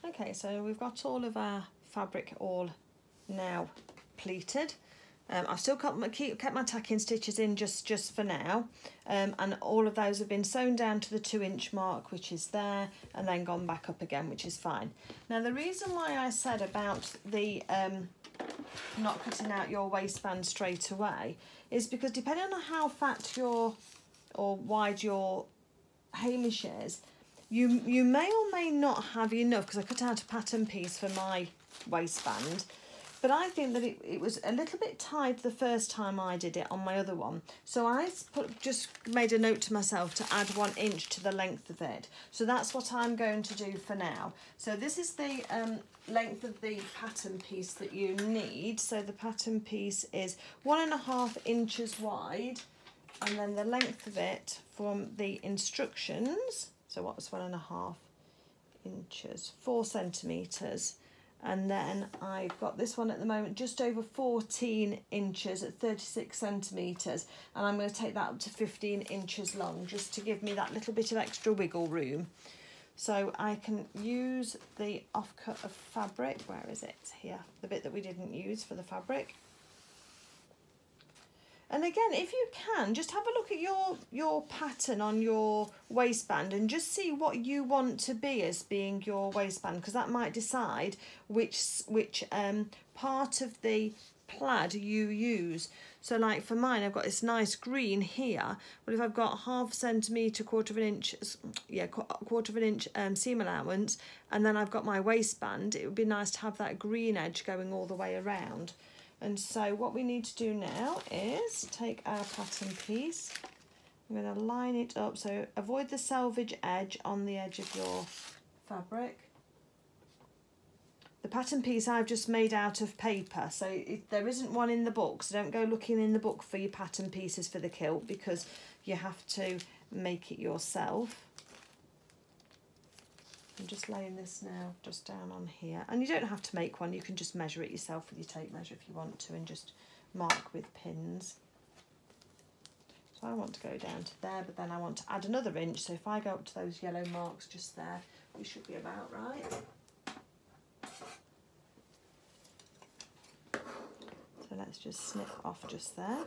Okay, so we've got all of our fabric all now pleated. I've still kept my tacking stitches in just for now, and all of those have been sewn down to the 2-inch mark, which is there, and then gone back up again, which is fine. Now the reason why I said about the not cutting out your waistband straight away is because depending on how fat or wide your Hamish is, you may or may not have enough, because I cut out a pattern piece for my waistband, but I think that it was a little bit tight the first time I did it on my other one. So I just made a note to myself to add 1 inch to the length of it. So that's what I'm going to do for now. So this is the length of the pattern piece that you need. So the pattern piece is 1.5 inches wide, and then the length of it from the instructions, so what's 1.5 inches? 4 centimetres. And then I've got this one at the moment just over 14 inches at 36 centimetres, and I'm going to take that up to 15 inches long just to give me that little bit of extra wiggle room. So I can use the offcut of fabric. Where is it? Here, the bit that we didn't use for the fabric. And again, if you can, just have a look at your pattern on your waistband and just see what you want to be as being your waistband, because that might decide which part of the plaid you use. So like for mine, I've got this nice green here, but if I've got 0.5 centimetre, 1/4 inch, yeah, 1/4 inch seam allowance, and then I've got my waistband, it would be nice to have that green edge going all the way around. And so what we need to do now is take our pattern piece. I'm going to line it up, so avoid the selvage edge on the edge of your fabric. The pattern piece I've just made out of paper, so there isn't one in the book, so don't go looking in the book for your pattern pieces for the kilt, because you have to make it yourself. I'm just laying this now just down on here, and you don't have to make one, you can just measure it yourself with your tape measure if you want to, and just mark with pins. So I want to go down to there, but then I want to add another inch, so if I go up to those yellow marks just there, we should be about right. So let's just snip off just there.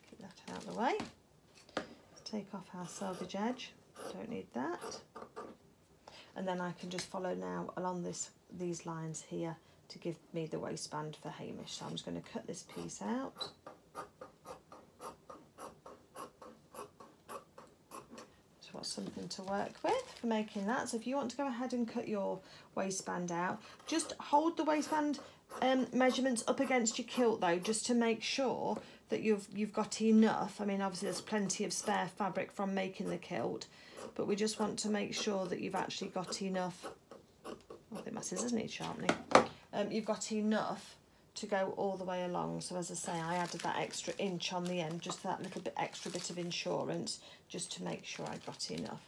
Keep that out of the way. Take off our selvage edge, don't need that. And then I can just follow now along these lines here to give me the waistband for Hamish. So I'm just going to cut this piece out. So what's something to work with for making that. So if you want to go ahead and cut your waistband out, just hold the waistband measurements up against your kilt though, just to make sure that you've got enough. I mean, obviously there's plenty of spare fabric from making the kilt, but we just want to make sure that you've actually got enough. I think my scissors need sharpening. You've got enough to go all the way along. So as I say, I added that extra inch on the end, just for that little bit extra bit of insurance, just to make sure I got enough.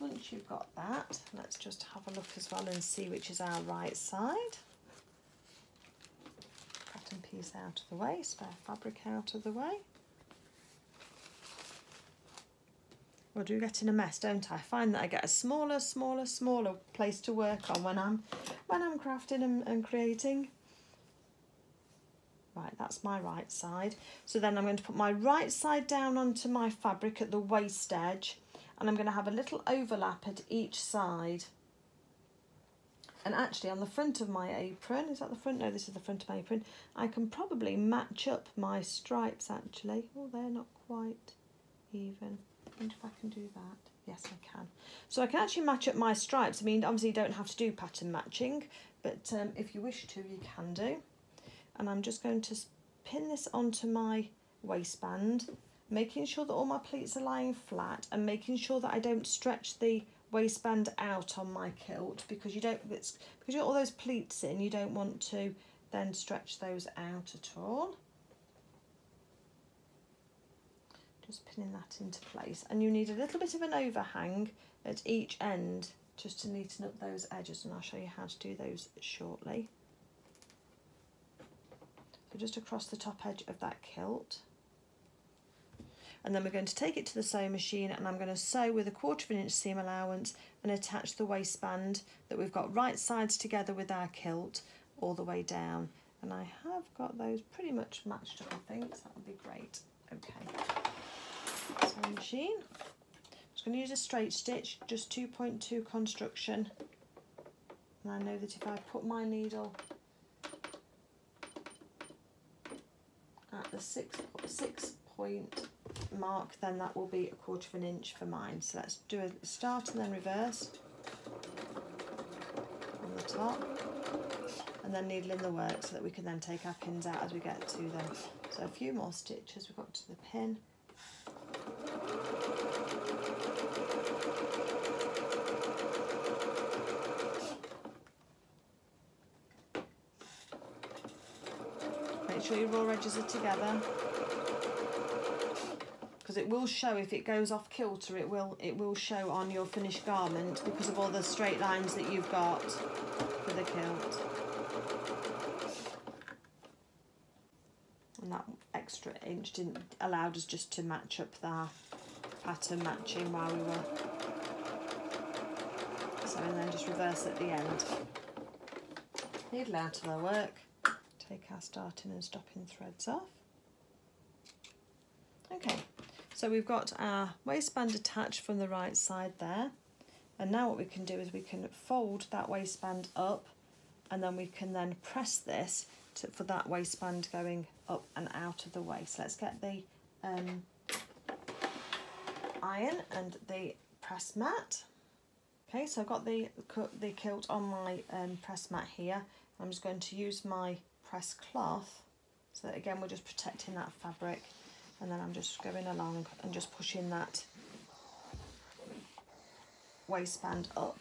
Once you've got that, let's just have a look as well and see which is our right side. Pattern piece out of the way, spare fabric out of the way. I do get in a mess, don't I? I find that I get a smaller place to work on when I'm crafting and creating. Right, that's my right side. So then I'm going to put my right side down onto my fabric at the waist edge, and I'm going to have a little overlap at each side. And actually on the front of my apron, is that the front? No, this is the front of my apron. I can probably match up my stripes actually. Oh, they're not quite even. I wonder if I can do that. Yes, I can. So I can actually match up my stripes. I mean, obviously you don't have to do pattern matching, but if you wish to, you can do. And I'm just going to pin this onto my waistband, making sure that all my pleats are lying flat and making sure that I don't stretch the waistband out on my kilt, because you don't, because you got all those pleats in, you don't want to then stretch those out at all. Just pinning that into place, and you need a little bit of an overhang at each end just to neaten up those edges, and I'll show you how to do those shortly. So just across the top edge of that kilt. and then we're going to take it to the sewing machine, and I'm going to sew with a 1/4 inch seam allowance and attach the waistband that we've got right sides together with our kilt all the way down. And I have got those pretty much matched up, I think, so that would be great. Okay, sewing machine. I'm just going to use a straight stitch, just 2.2 construction, and I know that if I put my needle at the six point mark, then that will be a 1/4 inch for mine. So let's do a start and then reverse on the top, and then needle in the work so that we can then take our pins out as we get to them. So a few more stitches, we've got to the pin. Make sure your raw edges are together, because it will show if it goes off kilter. It will show on your finished garment because of all the straight lines that you've got for the kilt. And that extra inch allowed us just to match up the pattern matching while we were sewing, and then just reverse at the end. Needle out of our work. Take our starting and stopping threads off. Okay, so we've got our waistband attached from the right side there, and now what we can do is we can fold that waistband up, and then we can then press this for that waistband going up and out of the way. So let's get the iron and the press mat. Okay, so I've got the kilt on my press mat here. I'm just going to use my press cloth, so that again we're just protecting that fabric, and then I'm just going along and just pushing that waistband up.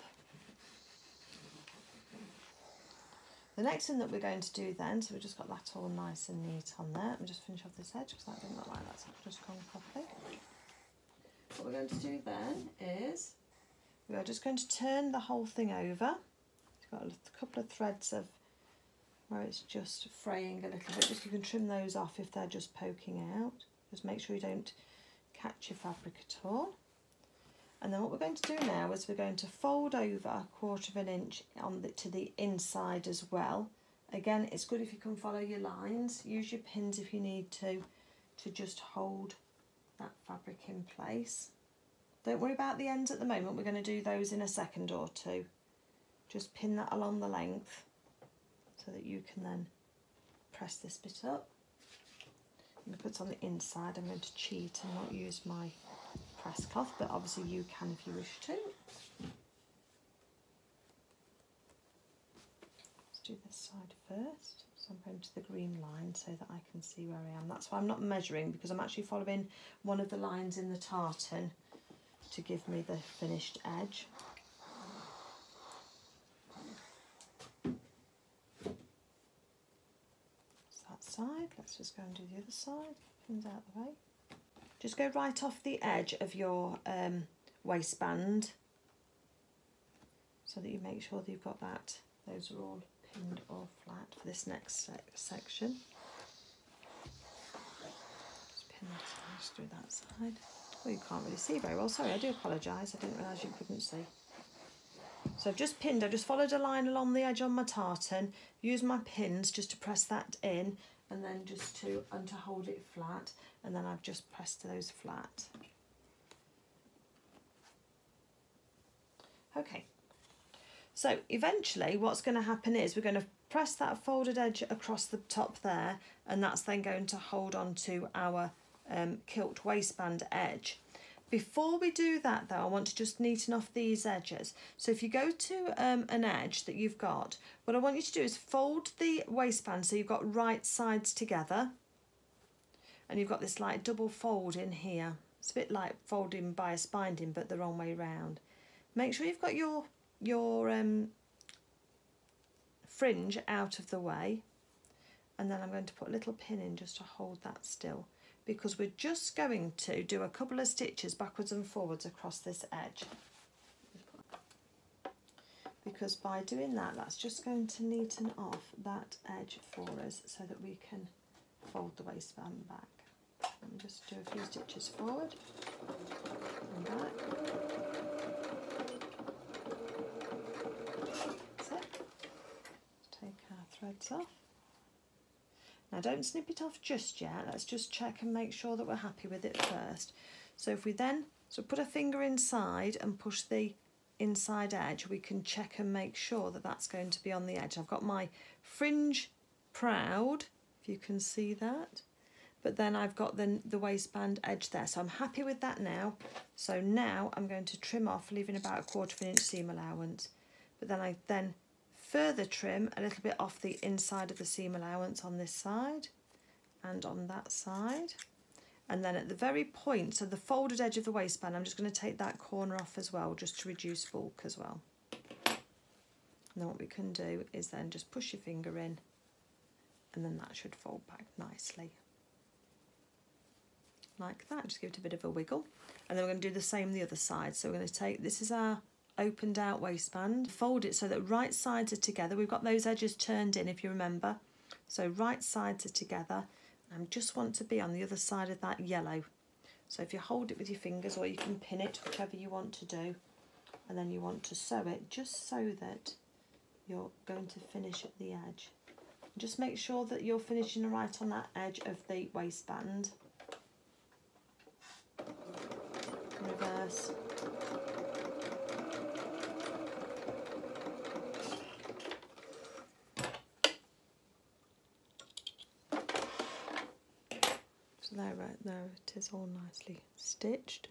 The next thing that we're going to do then, so we've just got that all nice and neat on there. Let me just finish off this edge because that didn't look like that's just gone properly. What we're going to do then is we are just going to turn the whole thing over. It's got a couple of threads of where it's just fraying a little bit. Just you can trim those off if they're just poking out. Just make sure you don't catch your fabric at all. And then what we're going to do now is we're going to fold over 1/4 inch to the inside as well. Again, it's good if you can follow your lines. Use your pins if you need to just hold that fabric in place. Don't worry about the ends at the moment. We're going to do those in a second or two. Just pin that along the length so that you can then press this bit up. I'm going to put it on the inside. I'm going to cheat and not use my press cloth, but obviously you can if you wish to. Let's do this side first. So I'm going to the green line so that I can see where I am. That's why I'm not measuring, because I'm actually following one of the lines in the tartan to give me the finished edge. Side. Let's just go and do the other side. Pins out the way. Just go right off the edge of your waistband so that you make sure that you've got that. Those are all pinned or flat for this next section. Just pin that side, just do that side. Oh, you can't really see very well. Sorry, I do apologise. I didn't realise you couldn't see. So I've just pinned. I've just followed a line along the edge on my tartan. Use my pins just to press that in, and then just to hold it flat, and then I've just pressed those flat. Okay, so eventually what's going to happen is we're going to press that folded edge across the top there, and that's then going to hold on to our kilt waistband edge. Before we do that though, I want to just neaten off these edges. So if you go to an edge that you've got, what I want you to do is fold the waistband so you've got right sides together, and you've got this like double fold in here. It's a bit like folding by a binding, but the wrong way round. Make sure you've got your fringe out of the way, and then I'm going to put a little pin in just to hold that still, because we're just going to do a couple of stitches backwards and forwards across this edge. Because by doing that, that's just going to neaten off that edge for us so that we can fold the waistband back. Let me just do a few stitches forward and back. That's it. Take our threads off. Now don't snip it off just yet, let's just check and make sure that we're happy with it first. So if we then put a finger inside and push the inside edge, we can check and make sure that that's going to be on the edge. I've got my fringe proud, if you can see that, but then I've got the waistband edge there, so I'm happy with that now. So now I'm going to trim off, leaving about 1/4 inch seam allowance, but then I further trim a little bit off the inside of the seam allowance on this side and on that side. And then at the very point, so the folded edge of the waistband, I'm just going to take that corner off as well, just to reduce bulk as well. And then what we can do is then just push your finger in, and then that should fold back nicely. Like that, just give it a bit of a wiggle. And then we're going to do the same the other side. So we're going to take, this is our opened out waistband, fold it so that right sides are together. We've got those edges turned in, if you remember. So right sides are together. I just want to be on the other side of that yellow. So if you hold it with your fingers, or you can pin it, whichever you want to do, and then you want to sew it just so that you're going to finish at the edge. Just make sure that you're finishing right on that edge of the waistband. Reverse. There it is, all nicely stitched.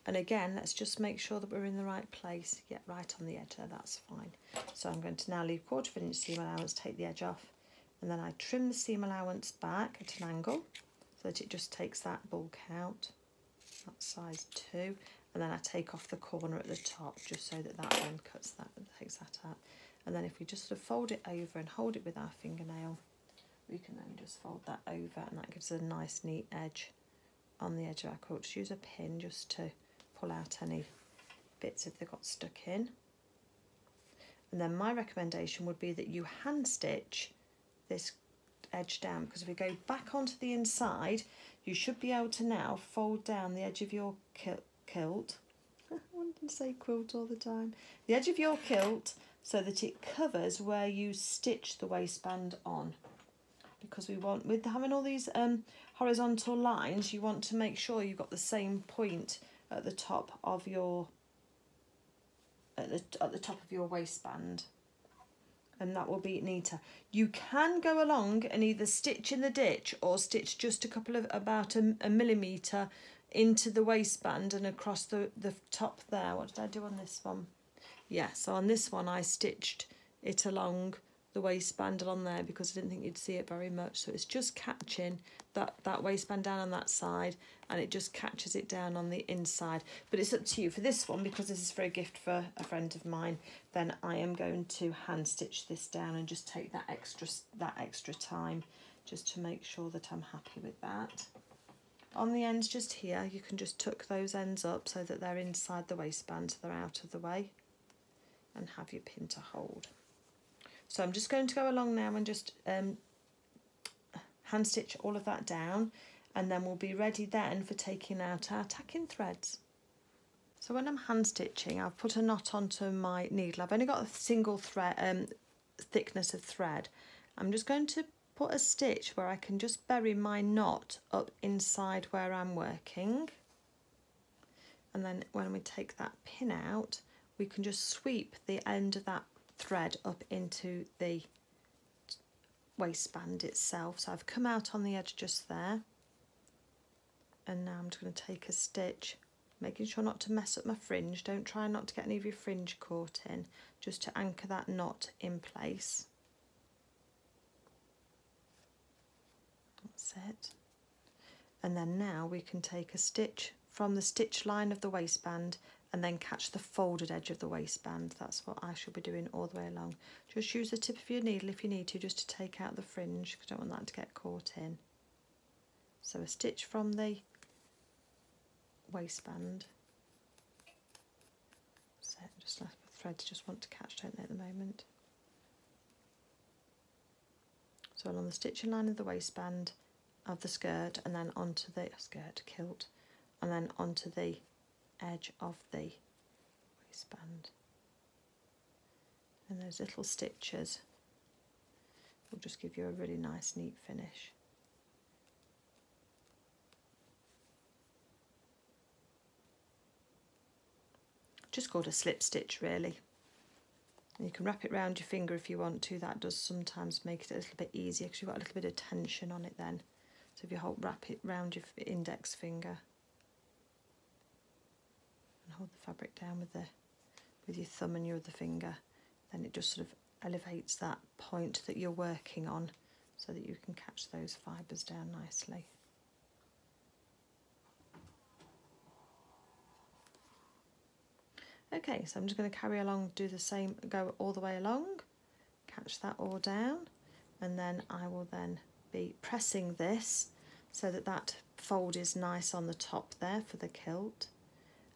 And again, let's just make sure that we're in the right place. Yeah, right on the edge there, that's fine. So I'm going to now leave 1/4 inch seam allowance, take the edge off, and then I trim the seam allowance back at an angle so that it just takes that bulk out. That's size 2. And then I take off the corner at the top just so that that then cuts that, takes that out. And then if we just fold it over and hold it with our fingernail, we can then just fold that over, and that gives us a nice neat edge on the edge of our quilt. Just use a pin just to pull out any bits if they got stuck in. And then my recommendation would be that you hand stitch this edge down, because if we go back onto the inside, you should be able to now fold down the edge of your kilt. I wanted to say quilt all the time. The edge of your kilt so that it covers where you stitch the waistband on. Because we want, with having all these horizontal lines, you want to make sure you've got the same point at the top of your at the top of your waistband, and that will be neater. You can go along and either stitch in the ditch or stitch just a couple of about a millimetre into the waistband and across the top there. What did I do on this one? Yeah, so on this one I stitched it along the waistband along there because I didn't think you'd see it very much. So it's just catching that waistband down on that side, and it just catches it down on the inside. But it's up to you. For this one, because this is for a gift for a friend of mine, then I am going to hand stitch this down and just take that extra time just to make sure that I'm happy with that. On the ends just here, you can just tuck those ends up so that they're inside the waistband, so they're out of the way, and have your pin to hold. So I'm just going to go along now and just hand stitch all of that down, and then we'll be ready then for taking out our tacking threads. So when I'm hand stitching, I've put a knot onto my needle. I've only got a single thread thickness of thread. I'm just going to put a stitch where I can just bury my knot up inside where I'm working, and then when we take that pin out, we can just sweep the end of that thread up into the waistband itself. So I've come out on the edge just there, and now I'm just going to take a stitch, making sure not to mess up my fringe. Don't try not to get any of your fringe caught in, just to anchor that knot in place. That's it. And then now we can take a stitch from the stitch line of the waistband and then catch the folded edge of the waistband. That's what I should be doing all the way along. Just use the tip of your needle if you need to, just to take out the fringe, because I don't want that to get caught in. So a stitch from the waistband. So just like the threads just want to catch, don't they, at the moment? So along the stitching line of the waistband, of the skirt, and then onto the kilt, and then onto the edge of the waistband. And those little stitches will just give you a really nice neat finish. Just called a slip stitch really. And you can wrap it around your finger if you want to. That does sometimes make it a little bit easier because you've got a little bit of tension on it then. So if you wrap it round your index finger and hold the fabric down with your thumb and your other finger, then it just sort of elevates that point that you're working on so that you can catch those fibres down nicely. Okay, so I'm just going to carry along, do the same, go all the way along, catch that all down, and then I will then be pressing this so that that fold is nice on the top there for the kilt,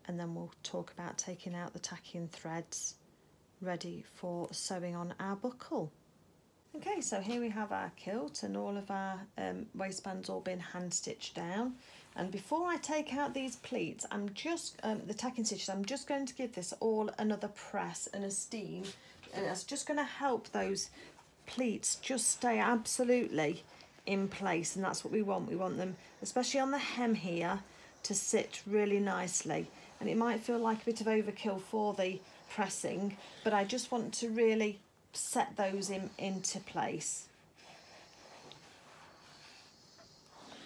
and then we'll talk about taking out the tacking threads ready for sewing on our buckle. Okay, so here we have our kilt and all of our waistbands all been hand stitched down. And before I take out these pleats, I'm just, the tacking stitches, I'm just going to give this all another press and a steam. And that's just going to help those pleats just stay absolutely in place. And that's what we want. We want them, especially on the hem here, to sit really nicely. And it might feel like a bit of overkill for the pressing, but I just want to really set those into place.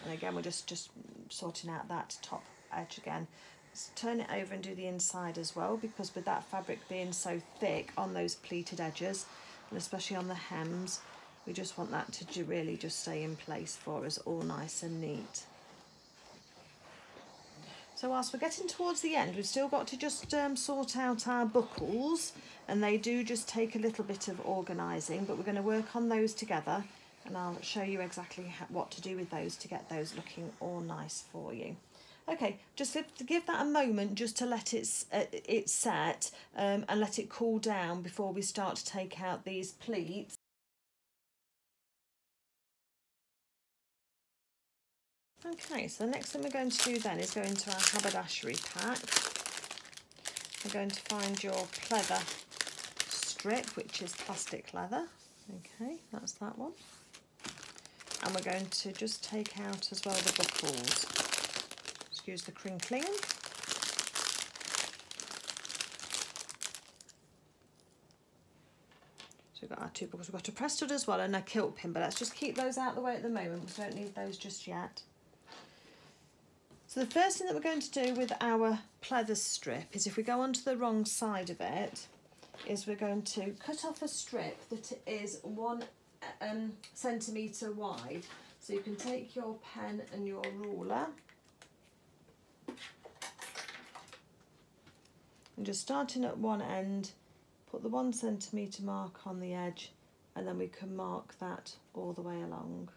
And again, we're just sorting out that top edge again. Let's turn it over and do the inside as well, because with that fabric being so thick on those pleated edges, and especially on the hems, we just want that to really just stay in place for us, all nice and neat. So whilst we're getting towards the end, we've still got to just sort out our buckles, and they do just take a little bit of organising, but we're going to work on those together, and I'll show you exactly what to do with those to get those looking all nice for you. Okay, just to give that a moment just to let it set and let it cool down before we start to take out these pleats. Okay, so the next thing we're going to do then is go into our haberdashery pack. We're going to find your pleather strip, which is plastic leather. Okay, that's that one. And we're going to just take out as well the buckles. Excuse the crinkling. So we've got our two buckles. We've got a press stud as well and a kilt pin, but let's just keep those out of the way at the moment because we don't need those just yet. So the first thing that we're going to do with our pleather strip is, if we go onto the wrong side of it, is we're going to cut off a strip that is 1 centimetre wide. So you can take your pen and your ruler and just starting at one end, put the 1 centimetre mark on the edge, and then we can mark that all the way along.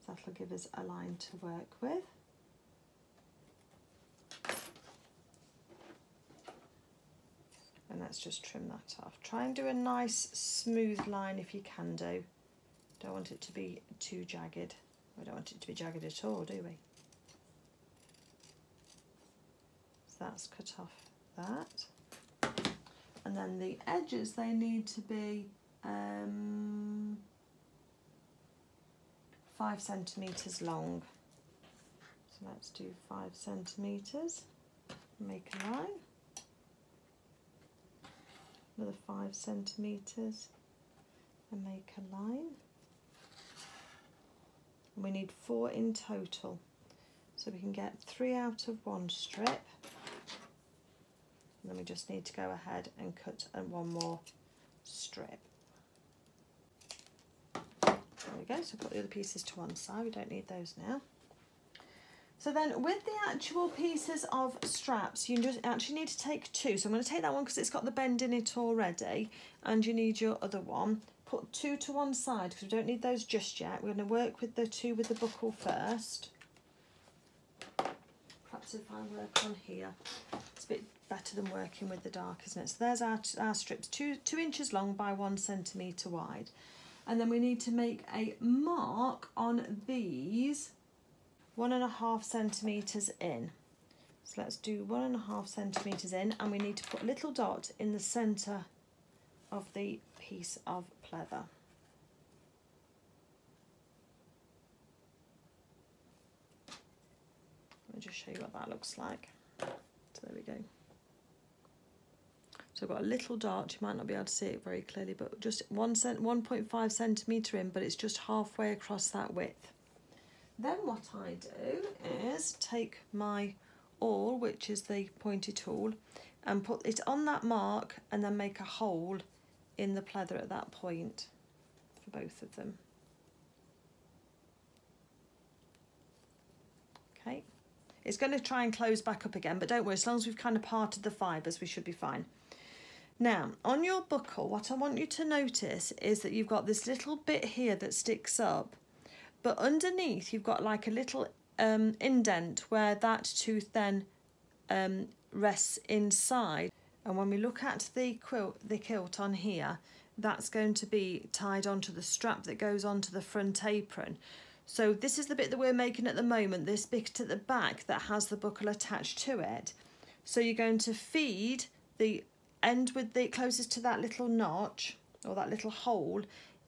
That'll give us a line to work with. And let's just trim that off. Try and do a nice smooth line if you can do. Don't want it to be too jagged. We don't want it to be jagged at all, do we? So that's cut off that. And then the edges, they need to be 5 centimetres long. So let's do 5 centimetres, make a line, another 5 centimetres and make a line. And we need 4 in total, so we can get 3 out of one strip, and then we just need to go ahead and cut one more strip. There we go, so I've got the other pieces to one side, we don't need those now. So then with the actual pieces of straps, you just actually need to take 2. So I'm going to take that one because it's got the bend in it already, and you need your other one. Put 2 to one side because we don't need those just yet. We're going to work with the 2 with the buckle first. Perhaps perhaps if I work on here, it's a bit better than working with the dark, isn't it? So there's our strips, 2 inches long by 1 centimetre wide. And then we need to make a mark on these 1.5 centimetres in. So let's do 1.5 centimetres in, and we need to put a little dot in the centre of the piece of pleather. Let me just show you what that looks like. So there we go. So I've got a little dot, you might not be able to see it very clearly, but just 1.5 centimetre in, but it's just halfway across that width. Then what I do is take my awl, which is the pointy tool, and put it on that mark and then make a hole in the pleather at that point for both of them. Okay, it's going to try and close back up again, but don't worry, as long as we've kind of parted the fibres, we should be fine. Now, on your buckle, what I want you to notice is that you've got this little bit here that sticks up, but underneath you've got like a little indent where that tooth then rests inside. And when we look at the kilt on here, that's going to be tied onto the strap that goes onto the front apron. So this is the bit that we're making at the moment, this bit at the back that has the buckle attached to it. So you're going to feed the end with the closest to that little notch or that little hole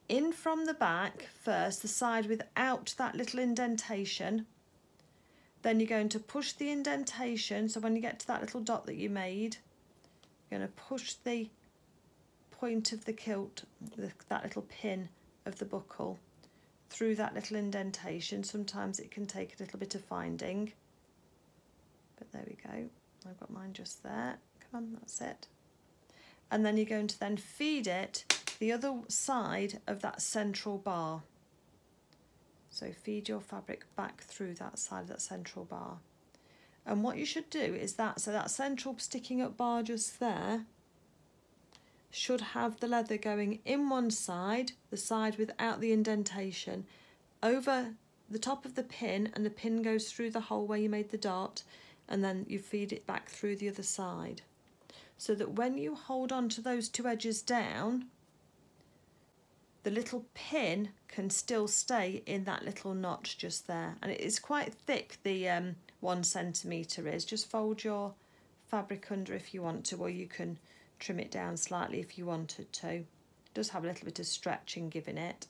in from the back first, the side without that little indentation. Then you're going to push the indentation, so when you get to that little dot that you made, you're going to push the point of the kilt, that little pin of the buckle, through that little indentation. Sometimes it can take a little bit of finding, but there we go. I've got mine just there. Come on, that's it. And then you're going to then feed it the other side of that central bar. So feed your fabric back through that side of that central bar. And what you should do is that central sticking up bar just there should have the leather going in one side, the side without the indentation, over the top of the pin, and the pin goes through the hole where you made the dot, and then you feed it back through the other side. So that when you hold on to those two edges down, the little pin can still stay in that little notch just there. And it is quite thick, the 1 centimetre is. Just fold your fabric under if you want to, or you can trim it down slightly if you wanted to. It does have a little bit of stretching given it.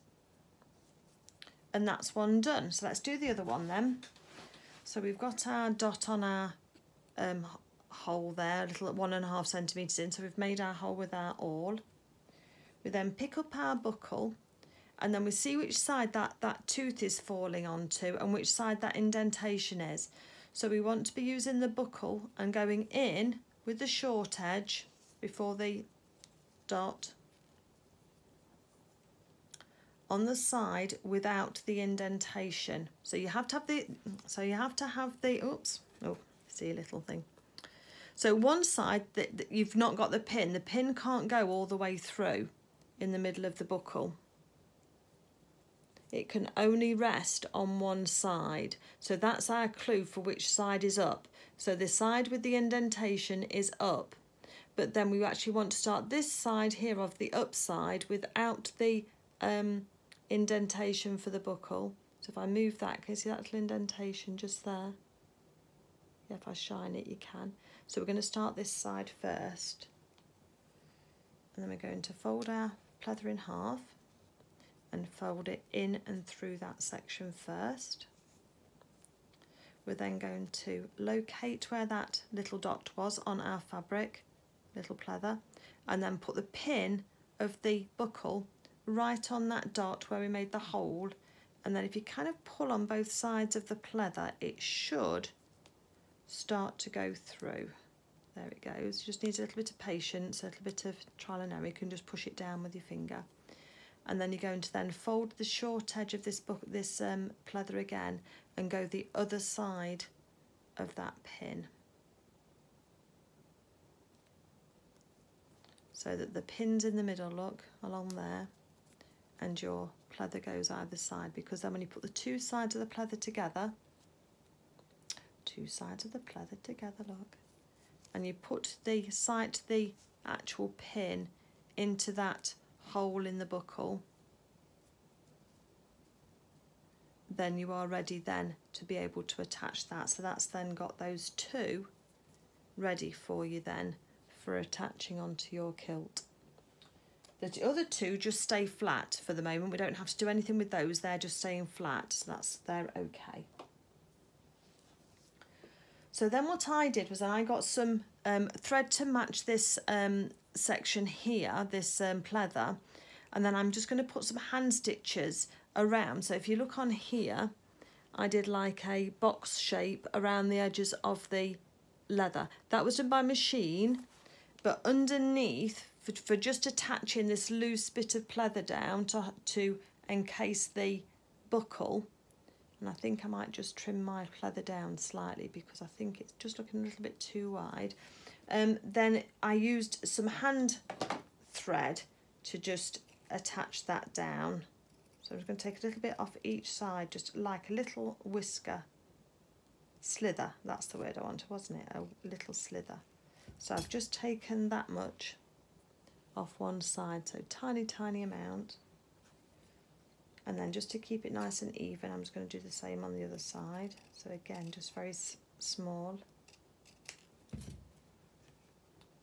And that's one done. So let's do the other one then. So we've got our dot on our hole there, a little 1.5 centimetres in, so we've made our hole with our awl. We then pick up our buckle, and then we see which side that tooth is falling onto and which side that indentation is. So we want to be using the buckle and going in with the short edge before the dot on the side without the indentation. So you have to have the oops, oh, see a little thing. So one side that you've not got the pin can't go all the way through in the middle of the buckle. It can only rest on one side. So that's our clue for which side is up. So the side with the indentation is up, but then we actually want to start this side here of the up side without the indentation for the buckle. So if I move that, can you see that little indentation just there? Yeah, if I shine it, you can. So we're going to start this side first, and then we're going to fold our pleather in half and fold it in and through that section first. We're then going to locate where that little dot was on our fabric, little pleather, and then put the pin of the buckle right on that dot where we made the hole, and then if you kind of pull on both sides of the pleather, it should start to go through. There it goes. You just need a little bit of patience, a little bit of trial and error. You can just push it down with your finger, and then you're going to then fold the short edge of this pleather again and go the other side of that pin, so that the pin's in the middle, look, along there, and your pleather goes either side, because then when you put the two sides of the pleather together, two sides of the pleather together, look. And you put sight the actual pin into that hole in the buckle. Then you are ready then to be able to attach that. So that's then got those two ready for you then for attaching onto your kilt. The other two just stay flat for the moment. We don't have to do anything with those. They're just staying flat, so they're okay. So then what I did was I got some thread to match this section here, this pleather, and then I'm just going to put some hand stitches around. So if you look on here, I did like a box shape around the edges of the leather. That was done by machine, but underneath, for just attaching this loose bit of pleather down to encase the buckle, and I think I might just trim my pleather down slightly because I think it's just looking a little bit too wide. Then I used some hand thread to just attach that down. So I'm just going to take a little bit off each side, just like a little whisker slither. That's the word I wanted, wasn't it? A little slither. So I've just taken that much off one side, so tiny amount. And then just to keep it nice and even, I'm just going to do the same on the other side. So again, just very small.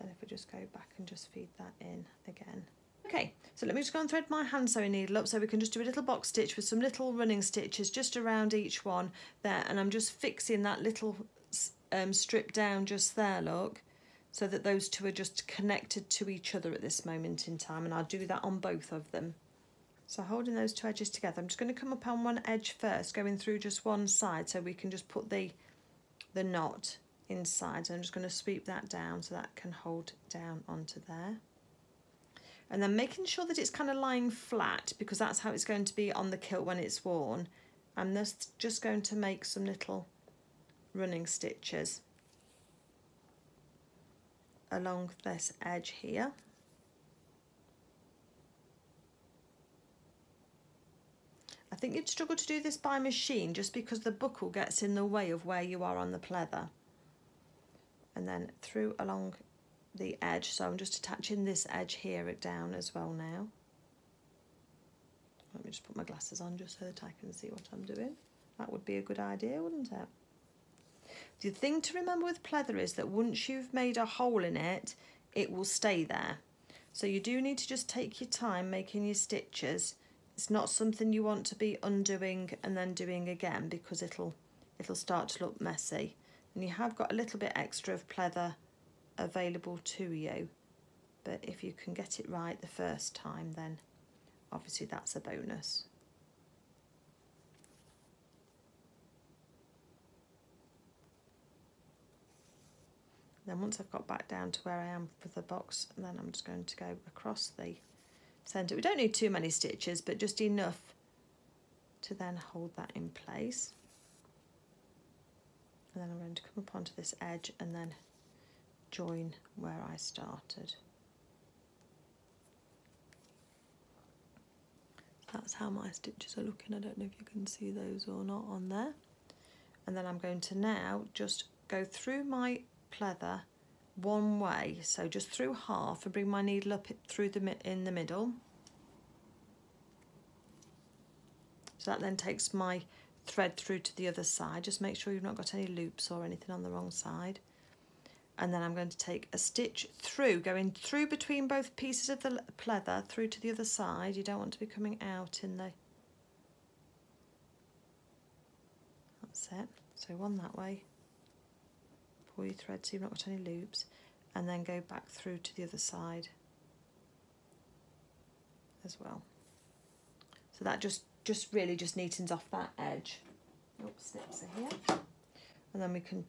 Then if we just go back and just feed that in again. Okay, so let me just go and thread my hand sewing needle up so we can just do a little box stitch with some little running stitches just around each one there, and I'm just fixing that little strip down just there, look, so that those two are just connected to each other at this moment in time, and I'll do that on both of them. So holding those two edges together, I'm just going to come up on one edge first, going through just one side so we can just put the knot inside. So I'm just going to sweep that down so that can hold down onto there. And then making sure that it's kind of lying flat, because that's how it's going to be on the kilt when it's worn. I'm just going to make some little running stitches along this edge here. I think you'd struggle to do this by machine just because the buckle gets in the way of where you are on the pleather. And then through along the edge, so I'm just attaching this edge here down as well now. Let me just put my glasses on just so that I can see what I'm doing. That would be a good idea, wouldn't it? The thing to remember with pleather is that once you've made a hole in it, it will stay there. So you do need to just take your time making your stitches. It's not something you want to be undoing and then doing again, because it'll start to look messy. And you have got a little bit extra of pleather available to you, but if you can get it right the first time, then obviously that's a bonus. Then once I've got back down to where I am with the box, then I'm just going to go across the centre. We don't need too many stitches, but just enough to then hold that in place. And then I'm going to come up onto this edge and then join where I started. That's how my stitches are looking. I don't know if you can see those or not on there. And then I'm going to now just go through my pleather one way, so just through half, and bring my needle up through in the middle. So that then takes my thread through to the other side. Just make sure you've not got any loops or anything on the wrong side. And then I'm going to take a stitch through, going through between both pieces of the pleather through to the other side. You don't want to be coming out in the... That's it. So one that way. Pull your thread so you've not got any loops, and then go back through to the other side as well. So that just really just neatens off that edge. Oops, snips are here. And then we can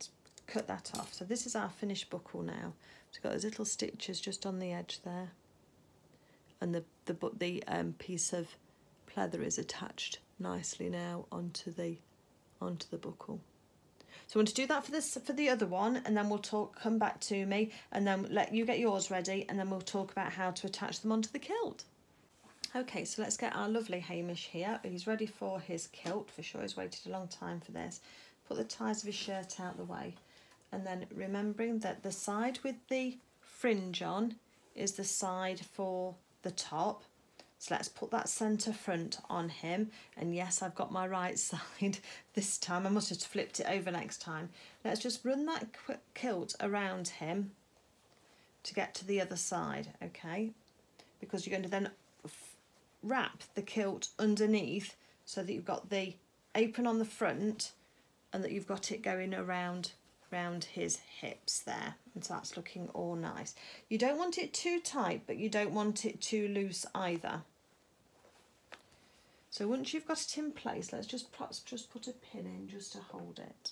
cut that off. So this is our finished buckle now. So we've got those little stitches just on the edge there, and the piece of pleather is attached nicely now onto the buckle. So I want to do that for the other one, and then we'll come back to me, and then let you get yours ready, and then we'll talk about how to attach them onto the kilt. Okay, so let's get our lovely Hamish here. He's ready for his kilt, for sure. He's waited a long time for this. put the ties of his shirt out the way, and then remembering that the side with the fringe on is the side for the top. So let's put that centre front on him, and yes, I've got my right side this time. I must have flipped it over next time. Let's just run that kilt around him to get to the other side, okay? Because you're going to then wrap the kilt underneath so that you've got the apron on the front and that you've got it going around his hips there, and so that's looking all nice. You don't want it too tight, but you don't want it too loose either. So once you've got it in place, let's just put a pin in just to hold it.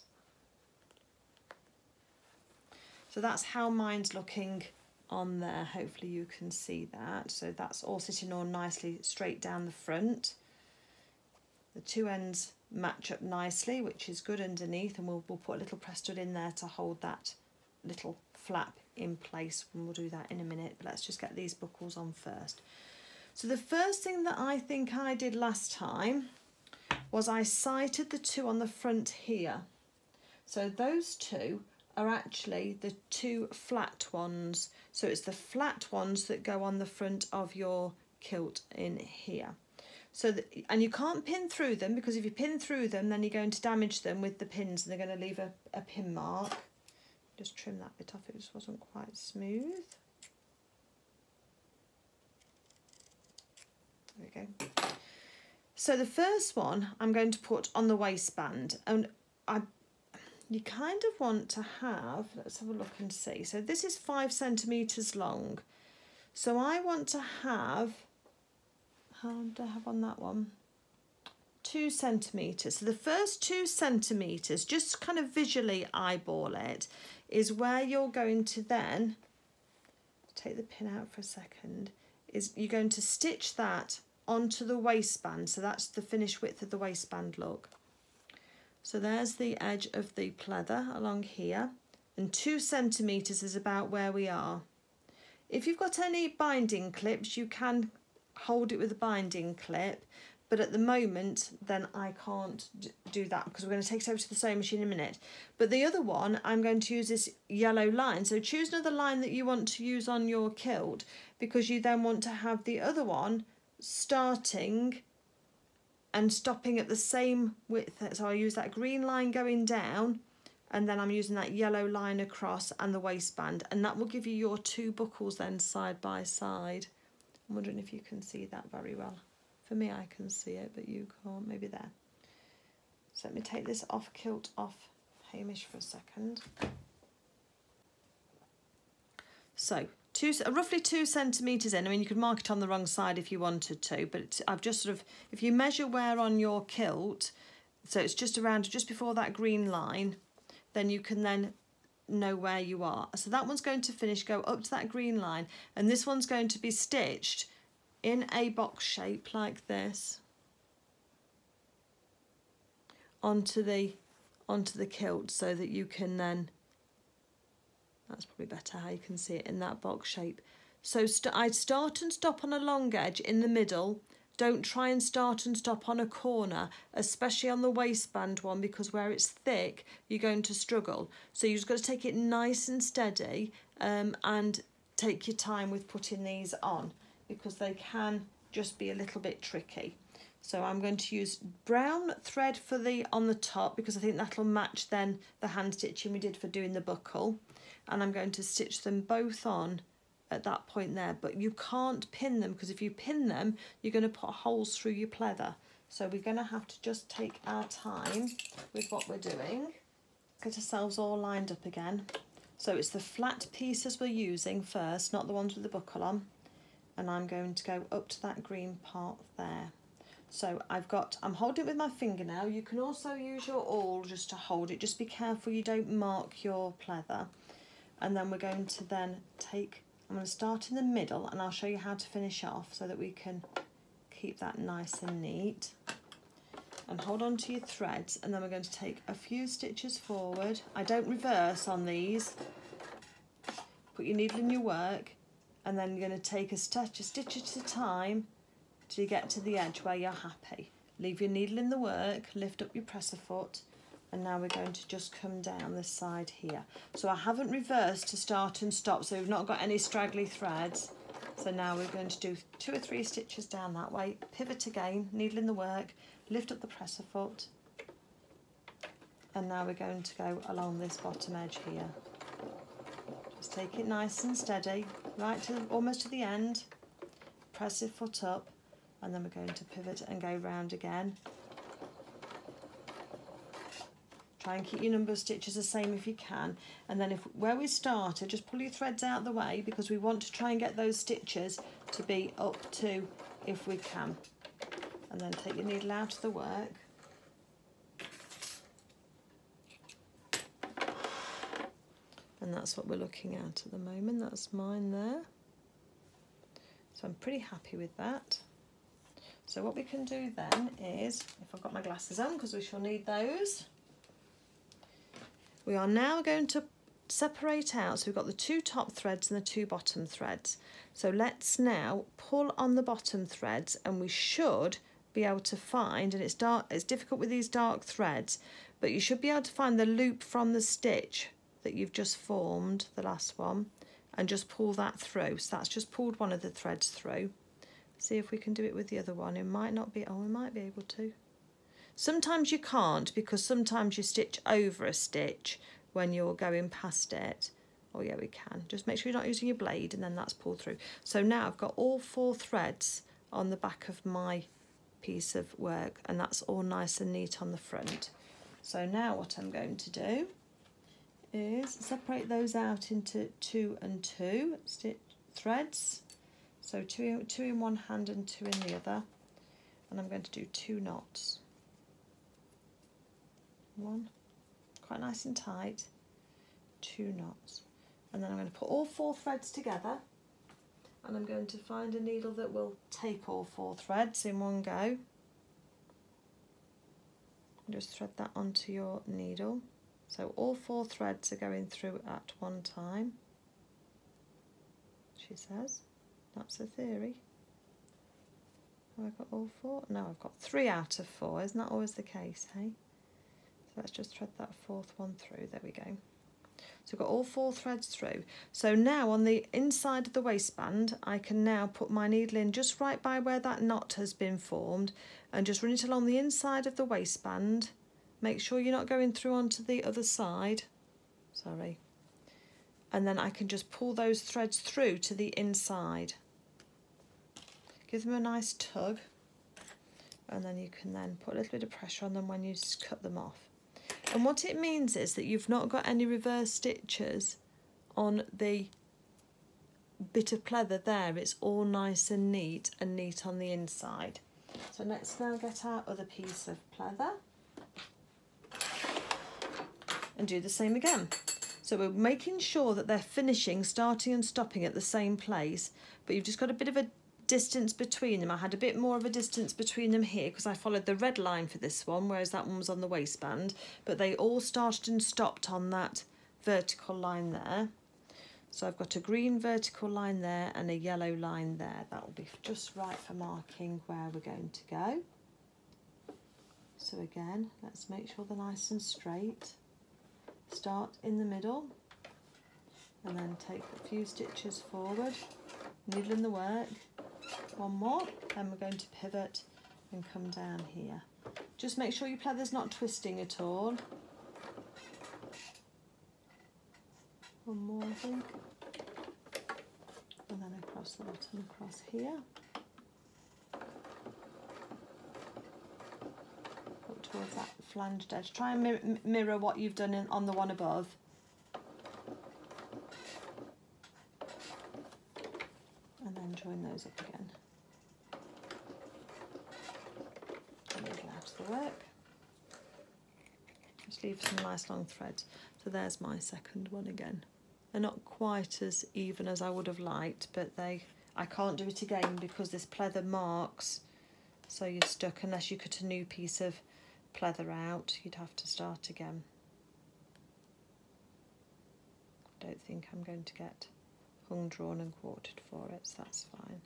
So that's how mine's looking on there. Hopefully you can see that. So that's all sitting all nicely straight down the front. The two ends match up nicely, which is good underneath, and we'll put a little press stud in there to hold that little flap in place, and we'll do that in a minute. But let's just get these buckles on first. So the first thing that I think I did last time was I sighted the two on the front here. So those two are actually the two flat ones. So it's the flat ones that go on the front of your kilt in here. So and you can't pin through them, because if you pin through them, then you're going to damage them with the pins, and they're going to leave a pin mark. Just trim that bit off, it just wasn't quite smooth. There we go. So the first one I'm going to put on the waistband, and you kind of want to have, let's have a look and see. So this is 5 centimetres long. So I want to have, how do I have on that one? 2 centimetres. So the first 2 centimetres, just kind of visually eyeball it, is where you're going to then, take the pin out for a second, is you're going to stitch that onto the waistband. So that's the finished width of the waistband look. So there's the edge of the pleather along here, and 2 centimetres is about where we are. If you've got any binding clips, you can hold it with a binding clip, but at the moment then I can't do that because we're going to take it over to the sewing machine in a minute. But the other one, I'm going to use this yellow line. So choose another line that you want to use on your kilt, because you then want to have the other one starting and stopping at the same width. So I use that green line going down, and then I'm using that yellow line across and the waistband, and that will give you your 2 buckles then side by side. I'm wondering if you can see that very well. For me, I can see it, but you can't. Maybe there. So let me take this kilt off Hamish for a second. So roughly 2 centimetres in. I mean, you could mark it on the wrong side if you wanted to, but I've just sort of, if you measure where on your kilt, so it's just around, just before that green line, then you can then know where you are. So that one's going to finish, go up to that green line, and this one's going to be stitched in a box shape like this onto the kilt, so that you can then, that's probably better how you can see it in that box shape. So I'd start and stop on a long edge in the middle. Don't try and start and stop on a corner, especially on the waistband one, because where it's thick, you're going to struggle. So you've just got to take it nice and steady, and take your time with putting these on, because they can just be a little bit tricky. So I'm going to use brown thread for on the top, because I think that'll match then the hand stitching we did for doing the buckle. And I'm going to stitch them both on at that point there, but you can't pin them, because if you pin them, you're going to put holes through your pleather. So we're going to have to just take our time with what we're doing. Get ourselves all lined up again. So it's the flat pieces we're using first, not the ones with the buckle on. And I'm going to go up to that green part there. So I'm holding it with my finger now. You can also use your awl just to hold it. Just be careful you don't mark your pleather. And then we're going to then I'm going to start in the middle, and I'll show you how to finish off so that we can keep that nice and neat. And hold on to your threads, and then we're going to take a few stitches forward. I don't reverse on these. Put your needle in your work, and then you're going to take a stitch at a time till you get to the edge where you're happy. Leave your needle in the work, lift up your presser foot, and now we're going to just come down this side here. So I haven't reversed to start and stop, so we've not got any straggly threads. So now we're going to do 2 or 3 stitches down that way, pivot again, needle in the work, lift up the presser foot, and now we're going to go along this bottom edge here. Just take it nice and steady, right to almost to the end, press the foot up, and then we're going to pivot and go round again. Try and keep your number of stitches the same if you can, and then where we started, just pull your threads out of the way, because we want to try and get those stitches to be up to, if we can. And then take your needle out of the work. And that's what we're looking at the moment. That's mine there. So I'm pretty happy with that. So what we can do then is, if I've got my glasses on, because we shall need those, we are now going to separate out. So we've got the 2 top threads and the 2 bottom threads. So let's now pull on the bottom threads, and we should be able to find, and it's difficult with these dark threads, but you should be able to find the loop from the stitch that you've just formed, the last one, and just pull that through. So that's just pulled one of the threads through. See if we can do it with the other one. It might not be, oh, we might be able to. Sometimes you can't, because sometimes you stitch over a stitch when you're going past it. Oh yeah, we can. Just make sure you're not using your blade, and then that's pulled through. So now I've got all 4 threads on the back of my piece of work, and that's all nice and neat on the front. So now what I'm going to do is separate those out into 2 and 2 stitch threads. So two in one hand and 2 in the other, and I'm going to do 2 knots. 1, quite nice and tight, 2 knots, and then I'm going to put all 4 threads together, and I'm going to find a needle that will take all 4 threads in one go. Just thread that onto your needle. So all 4 threads are going through at one time, she says. That's the theory. Have I got all 4? No, I've got 3 out of 4. Isn't that always the case, hey? So let's just thread that 4th one through. There we go. So we've got all 4 threads through. So now on the inside of the waistband, I can now put my needle in just right by where that knot has been formed, and just run it along the inside of the waistband. Make sure you're not going through onto the other side. Sorry. And then I can just pull those threads through to the inside. Give them a nice tug, and then you can then put a little bit of pressure on them when you cut them off. And what it means is that you've not got any reverse stitches on the bit of pleather there. It's all nice and neat on the inside. So let's now get our other piece of pleather and do the same again. So we're making sure that they're finishing, starting and stopping at the same place, but you've just got a bit of a distance between them. I had a bit more of a distance between them here because I followed the red line for this one, whereas that one was on the waistband, but they all started and stopped on that vertical line there. So I've got a green vertical line there and a yellow line there. That will be just right for marking where we're going to go. So again, let's make sure they're nice and straight. Start in the middle and then take a few stitches forward, needle in the work, 1 more, then we're going to pivot and come down here. Just make sure your pleather's not twisting at all. 1 more, I think, and then across the bottom, across here. Towards that flanged edge. Try and mirror what you've done on the one above. And then join those up again. And needle out of the work. Just leave some nice long threads. So there's my second one again. They're not quite as even as I would have liked, but I can't do it again because this pleather marks, so you're stuck unless you cut a new piece of pleather out. You'd have to start again. I don't think I'm going to get hung, drawn and quartered for it, so that's fine.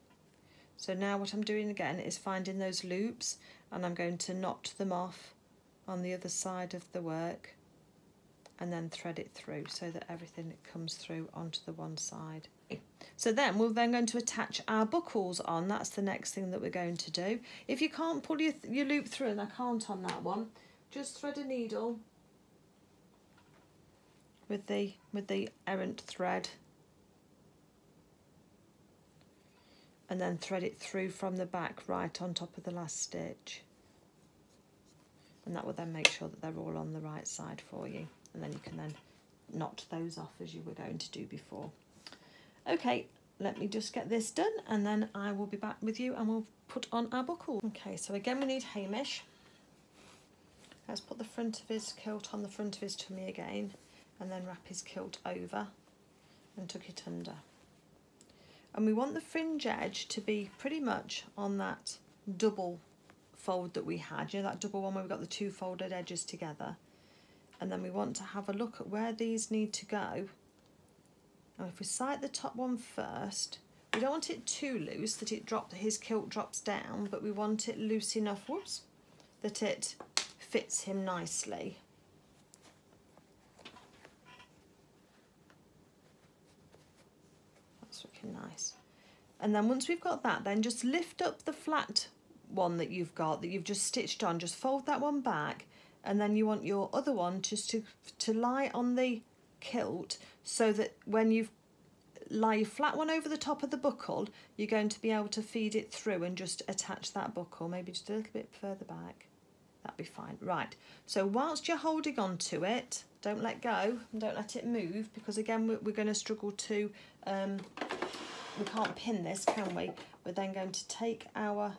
So now what I'm doing again is finding those loops, and I'm going to knot them off on the other side of the work and then thread it through so that everything comes through onto the one side. So then we're then going to attach our buckles on. That's the next thing that we're going to do. If you can't pull your loop through, and I can't on that one, just thread a needle with the errant thread and then thread it through from the back right on top of the last stitch, and that will then make sure that they're all on the right side for you, and then you can then knot those off as you were going to do before. Okay, let me just get this done and then I will be back with you and we'll put on our buckle. Okay, so again we need Hamish. Let's put the front of his kilt on the front of his tummy again and then wrap his kilt over and tuck it under. And we want the fringe edge to be pretty much on that double fold that we had, you know, that double one where we got the two folded edges together. And then we want to have a look at where these need to go. Now if we sight the top one first, we don't want it too loose that his kilt drops down, but we want it loose enough, whoops, that it fits him nicely. That's looking nice. And then once we've got that, then just lift up the flat one that you've got, that you've just stitched on, just fold that one back, and then you want your other one just to lie on the kilt, so that when you lie your flat one over the top of the buckle, you're going to be able to feed it through and just attach that buckle, maybe just a little bit further back. That'd be fine. Right, so whilst you're holding on to it, don't let go and don't let it move, because again we're going to struggle to, we can't pin this, can we? We're then going to take our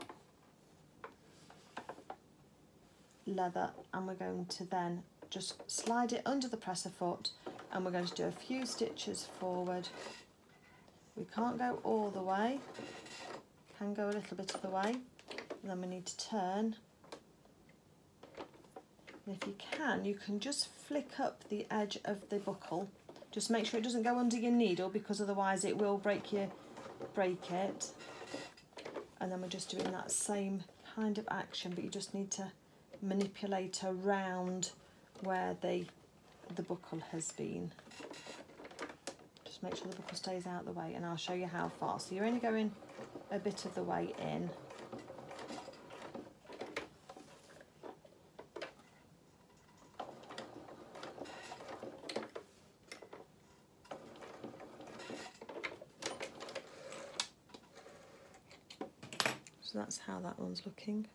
leather and we're going to then just slide it under the presser foot, and we're going to do a few stitches forward. We can't go all the way, can go a little bit of the way, and then we need to turn. And if you can just flick up the edge of the buckle. Just make sure it doesn't go under your needle, because otherwise it will break it. And then we're just doing that same kind of action, but you just need to manipulate around where the buckle has been. Just make sure the buckle stays out of the way, and I'll show you how far. So you're only going a bit of the way in. So that's how that one's looking.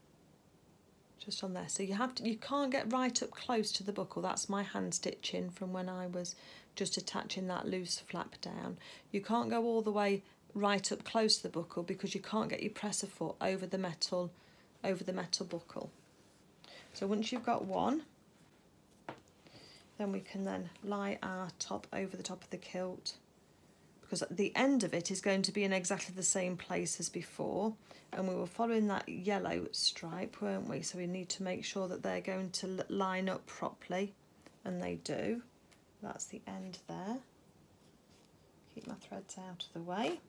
Just on there, so you can't get right up close to the buckle. That's my hand stitching from when I was just attaching that loose flap down. You can't go all the way right up close to the buckle, because you can't get your presser foot over the metal buckle. So once you've got one, then we can then lie our top over the top of the kilt, because the end of it is going to be in exactly the same place as before, and we were following that yellow stripe, weren't we? So we need to make sure that they're going to line up properly, and they do. That's the end there. Keep my threads out of the way,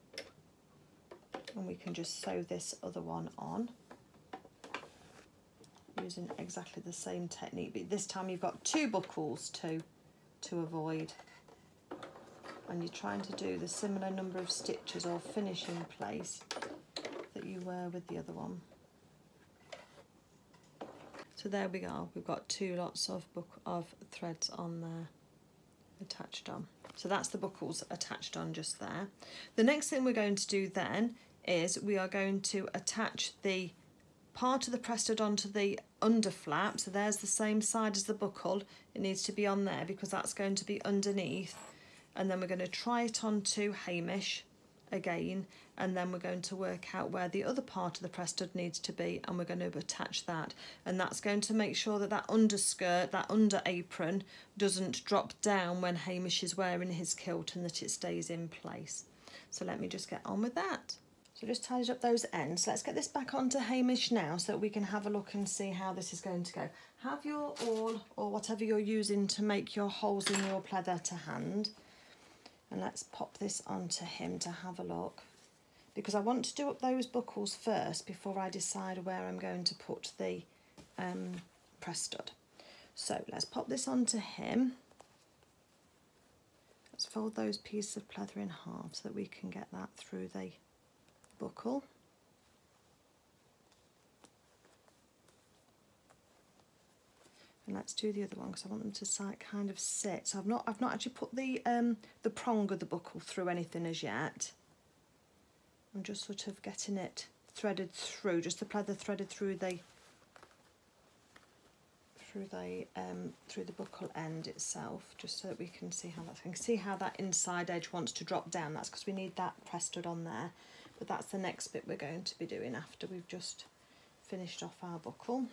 and we can just sew this other one on using exactly the same technique, but this time you've got two buckles to avoid, and you're trying to do the similar number of stitches or finish in place that you were with the other one. So there we go, we've got two lots of threads on there attached on. So that's the buckles attached on just there. The next thing we're going to do then is we are going to attach the part of the press stud onto the under flap. So there's the same side as the buckle, it needs to be on there because that's going to be underneath, and then we're going to try it onto Hamish again, and then we're going to work out where the other part of the press stud needs to be, and we're going to attach that, and that's going to make sure that that underskirt, that under apron, doesn't drop down when Hamish is wearing his kilt, and that it stays in place. So let me just get on with that. So just tidied up those ends. Let's get this back onto Hamish now so that we can have a look and see how this is going to go. Have your awl or whatever you're using to make your holes in your pleather to hand. And let's pop this onto him to have a look, because I want to do up those buckles first before I decide where I'm going to put the press stud. So let's pop this onto him. Let's fold those pieces of pleather in half so that we can get that through the buckle. And let's do the other one because I want them to kind of sit. So I've not actually put the prong of the buckle through anything as yet. I'm just sort of getting it threaded through, just the pleather threaded through the buckle end itself, just so that we can see how that's going. See how that inside edge wants to drop down. That's because we need that pressed on there. But that's the next bit we're going to be doing after we've just finished off our buckle.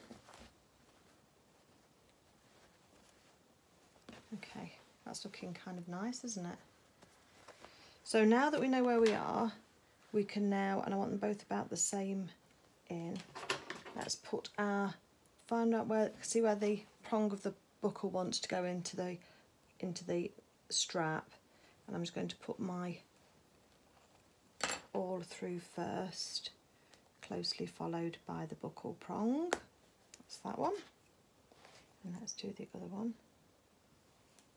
Okay, that's looking kind of nice, isn't it? So now that we know where we are, we can now, and I want them both about the same in, let's put our, find out where, see where the prong of the buckle wants to go into the strap, and I'm just going to put my all through first, closely followed by the buckle prong. That's that one. And let's do the other one.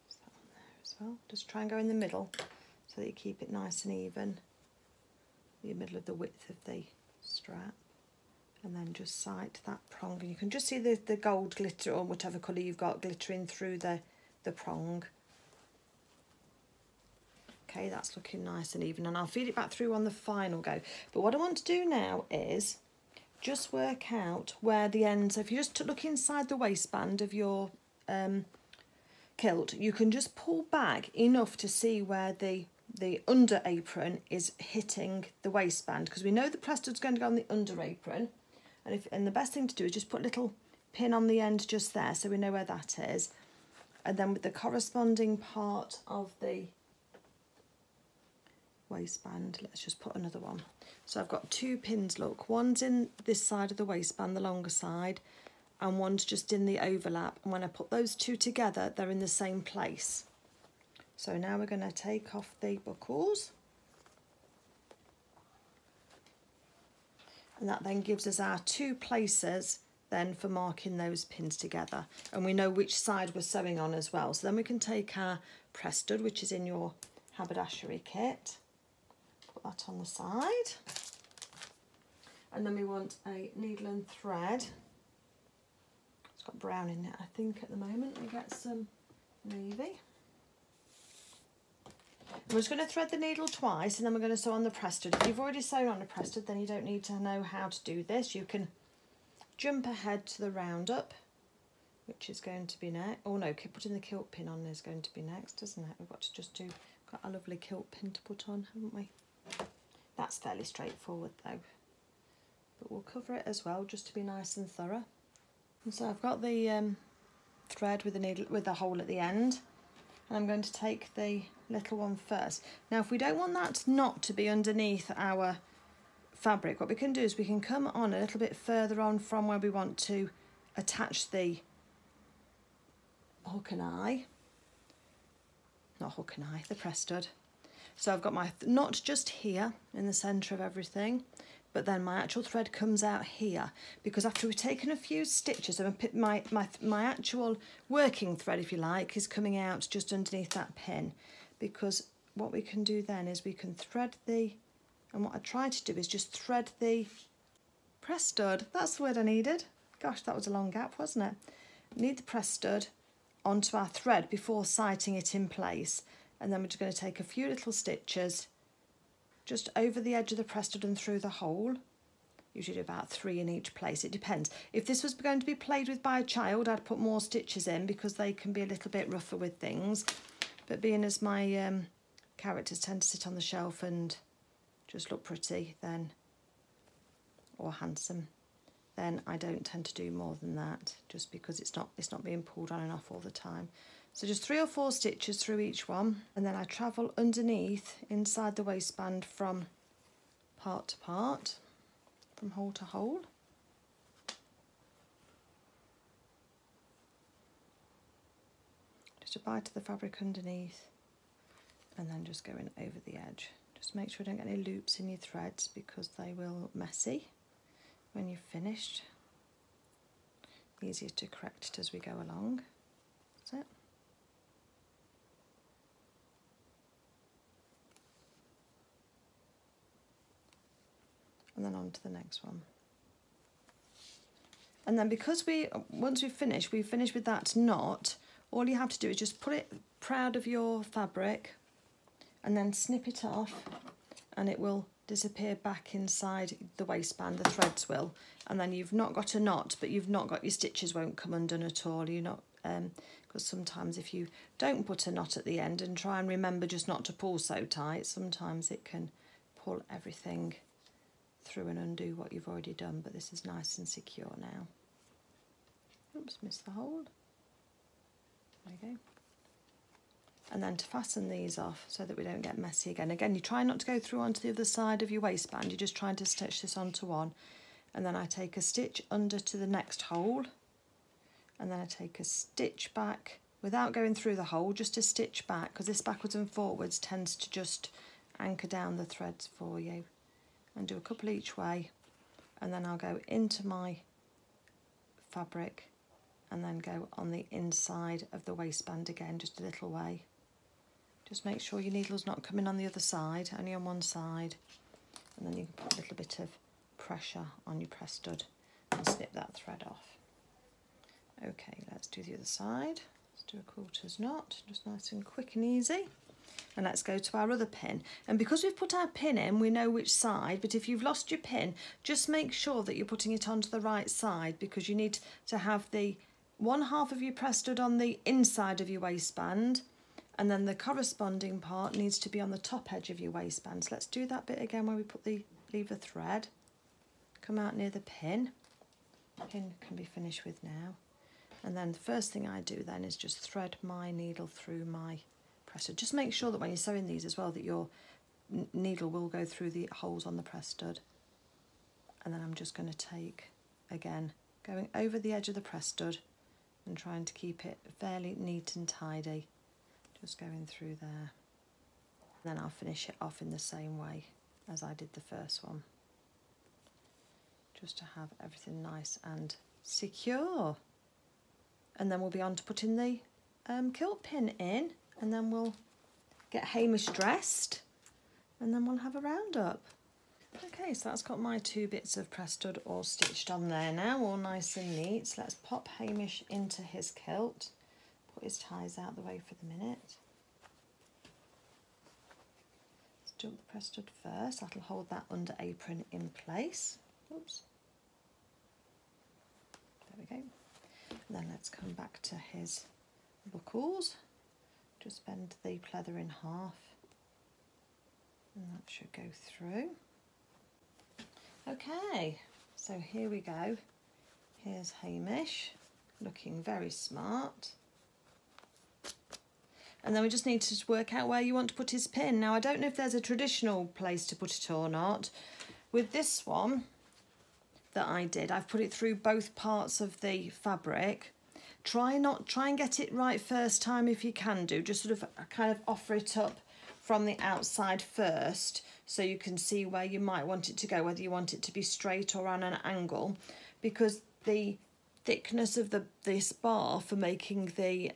That's that one there as well. Just try and go in the middle so that you keep it nice and even, the middle of the width of the strap. And then just sight that prong, and you can just see the gold glitter, or whatever colour you've got, glittering through the prong. Okay, that's looking nice and even, and I'll feed it back through on the final go. But what I want to do now is just work out where the ends, if you just look inside the waistband of your kilt, you can just pull back enough to see where the under apron is hitting the waistband, because we know the press stud's going to go on the under apron. And the best thing to do is just put a little pin on the end just there, so we know where that is. And then with the corresponding part of the waistband, let's just put another one. So I've got two pins, look, one's in this side of the waistband, the longer side, and one's just in the overlap. And when I put those two together, they're in the same place. So now we're going to take off the buckles. And that then gives us our two places then for marking those pins together. And we know which side we're sewing on as well. So then we can take our press stud, which is in your haberdashery kit, put that on the side. And then we want a needle and thread. It's got brown in it, I think, at the moment. We get some navy. I'm just going to thread the needle twice, and then we're going to sew on the press stud. If you've already sewn on a press stud, then you don't need to know how to do this. You can jump ahead to the roundup, which is going to be next. Oh no, putting the kilt pin on is going to be next, isn't it? We've got to just got a lovely kilt pin to put on, haven't we? That's fairly straightforward though. But we'll cover it as well, just to be nice and thorough. And so I've got the thread with the needle, with the hole at the end. And I'm going to take the little one first. Now, if we don't want that knot to be underneath our fabric, what we can do is we can come on a little bit further on from where we want to attach the hook and eye. Not hook and eye, the press stud. So I've got my knot just here in the centre of everything, but then my actual thread comes out here, because after we've taken a few stitches, my actual working thread, if you like, is coming out just underneath that pin. Because what we can do then is we can thread and what I try to do is just thread the press stud. That's the word I needed. Gosh, that was a long gap, wasn't it? Need the press stud onto our thread before sighting it in place. And then we're just going to take a few little stitches just over the edge of the press stud and through the hole. Usually about 3 in each place, it depends. If this was going to be played with by a child, I'd put more stitches in, because they can be a little bit rougher with things. But being as my characters tend to sit on the shelf and just look pretty, then, or handsome, then I don't tend to do more than that, just because it's not being pulled on and off all the time. So just 3 or 4 stitches through each one, and then I travel underneath inside the waistband from part to part, from hole to hole. Just a bite of the fabric underneath, and then just going over the edge. Just make sure you don't get any loops in your threads, because they will look messy when you've finished. Easier to correct it as we go along. That's it. And then on to the next one. And then because once we've finished with that knot, all you have to do is just put it proud of your fabric and then snip it off, and it will disappear back inside the waistband, the threads will. And then you've not got a knot, but you've not got, your stitches won't come undone at all. You're not, because sometimes if you don't put a knot at the end and try and remember just not to pull so tight, sometimes it can pull everything through and undo what you've already done. But this is nice and secure now. Oops, missed the hold. There you go. And then to fasten these off so that we don't get messy again. Again, you try not to go through onto the other side of your waistband. You're just trying to stitch this onto one. And then I take a stitch under to the next hole. And then I take a stitch back without going through the hole, just a stitch back, because this backwards and forwards tends to just anchor down the threads for you. And do a couple each way. And then I'll go into my fabric and then go on the inside of the waistband again, just a little way. Just make sure your needle's not coming on the other side, only on one side. And then you can put a little bit of pressure on your press stud and snip that thread off. Okay, let's do the other side. Let's do a quarters knot, just nice and quick and easy. And let's go to our other pin. And because we've put our pin in, we know which side, but if you've lost your pin, just make sure that you're putting it onto the right side, because you need to have the one half of your press stud on the inside of your waistband, and then the corresponding part needs to be on the top edge of your waistband. So let's do that bit again where we put the lever thread, come out near the pin. Pin can be finished with now. And then the first thing I do then is just thread my needle through my press stud. Just make sure that when you're sewing these as well that your needle will go through the holes on the press stud. And then I'm just going to take, again, going over the edge of the press stud and trying to keep it fairly neat and tidy. Just going through there. Then I'll finish it off in the same way as I did the first one. Just to have everything nice and secure. And then we'll be on to putting the kilt pin in, and then we'll get Hamish dressed, and then we'll have a roundup. Okay, so that's got my two bits of press stud all stitched on there now, all nice and neat. So let's pop Hamish into his kilt, put his ties out the way for the minute. Let's do the press stud first. That'll hold that under apron in place. Oops. There we go. And then let's come back to his buckles. Just bend the pleather in half, and that should go through. Okay, so here we go. Here's Hamish, looking very smart. And then we just need to work out where you want to put his pin. Now, I don't know if there's a traditional place to put it or not. With this one that I did, I've put it through both parts of the fabric. Try and get it right first time if you can do. Just sort of kind of offer it up from the outside first, so you can see where you might want it to go, whether you want it to be straight or on an angle, because the thickness of this bar for making the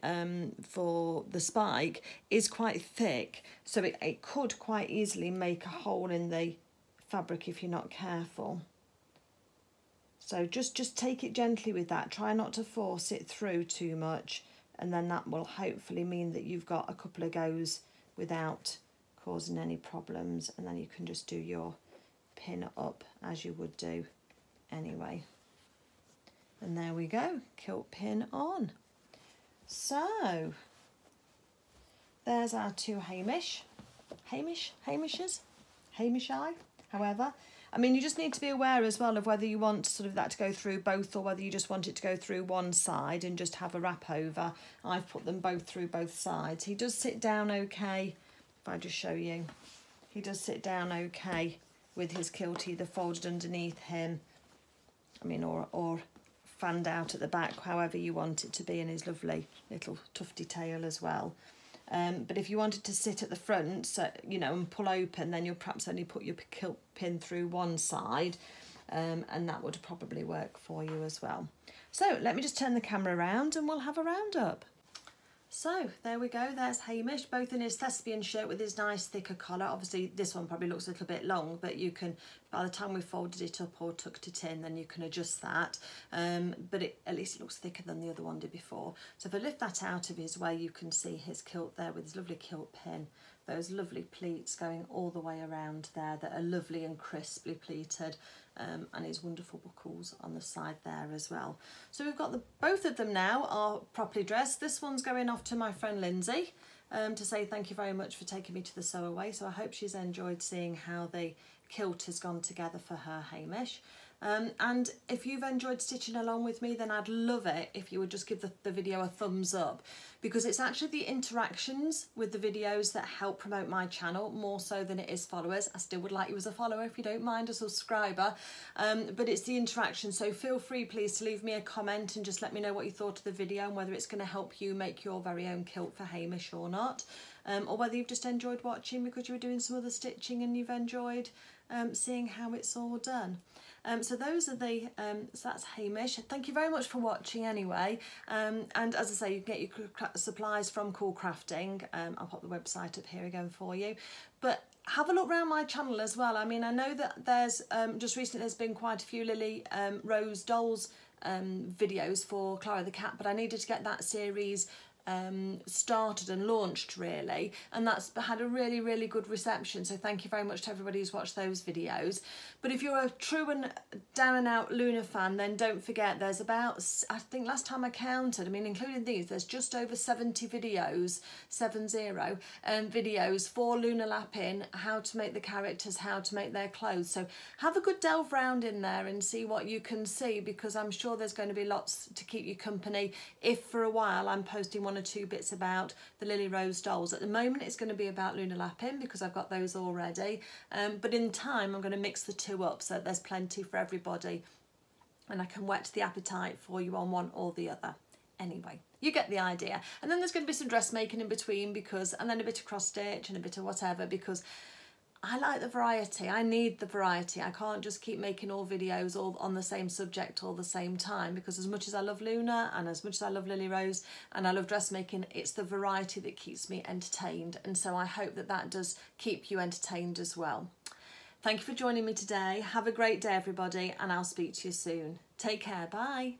for the spike is quite thick, so it could quite easily make a hole in the fabric if you're not careful. So just take it gently with that. Try not to force it through too much, and then that will hopefully mean that you've got a couple of goes without causing any problems, and then you can just do your pin up as you would do anyway. And there we go, kilt pin on. So there's our two Hamish, however. I mean, you just need to be aware as well of whether you want sort of that to go through both, or whether you just want it to go through one side and just have a wrap over. I've put them both through both sides. He does sit down okay. If I just show you, he does sit down okay with his kilt either folded underneath him, I mean, or fanned out at the back, however you want it to be, in his lovely little tufty tail as well. But if you wanted to sit at the front, so, you know, and pull open, then you'll perhaps only put your kilt pin through one side, and that would probably work for you as well. So let me just turn the camera around and we'll have a roundup. So there we go, there's Hamish, both in his thespian shirt with his nice thicker collar. Obviously this one probably looks a little bit long, but you can, by the time we've folded it up or tucked it in, then you can adjust that. But at least it looks thicker than the other one did before. So if I lift that out of his way, you can see his kilt there with his lovely kilt pin, those lovely pleats going all the way around there that are lovely and crisply pleated. And his wonderful buckles on the side there as well. So we've got both of them now are properly dressed. This one's going off to my friend Lindsay to say thank you very much for taking me to the sew away. So I hope she's enjoyed seeing how the kilt has gone together for her Hamish. And if you've enjoyed stitching along with me, then I'd love it if you would just give the video a thumbs up, because it's actually the interactions with the videos that help promote my channel more so than it is followers. I still would like you as a follower if you don't mind, a subscriber, but it's the interaction. So feel free please to leave me a comment and just let me know what you thought of the video and whether it's going to help you make your very own kilt for Hamish or not, or whether you've just enjoyed watching because you were doing some other stitching and you've enjoyed seeing how it's all done. So those are the, so that's Hamish. Thank you very much for watching anyway. And as I say, you can get your supplies from Cool Crafting. I'll pop the website up here again for you. But have a look around my channel as well. I mean, I know that there's, just recently there's been quite a few Lily Rose dolls videos for Clara the Cat, but I needed to get that series started and launched really, and that's had a really good reception, so thank you very much to everybody who's watched those videos. But if you're a true and down and out Luna fan, then don't forget there's about, I think last time I counted, I mean including these, there's just over 70 videos, 70 videos for Luna Lapin, how to make the characters, how to make their clothes. So have a good delve round in there and see what you can see, because I'm sure there's going to be lots to keep you company if for a while I'm posting one or two bits about the Lily Rose dolls. At the moment it's going to be about Luna Lapin because I've got those already, but in time I'm going to mix the two up so that there's plenty for everybody and I can whet the appetite for you on one or the other. Anyway, you get the idea. And then there's going to be some dressmaking in between, because, and then a bit of cross stitch and a bit of whatever, because I like the variety. I need the variety. I can't just keep making all videos all on the same subject all the same time, because as much as I love Luna and as much as I love Lily Rose and I love dressmaking, it's the variety that keeps me entertained, and so I hope that that does keep you entertained as well. Thank you for joining me today. Have a great day everybody, and I'll speak to you soon. Take care. Bye.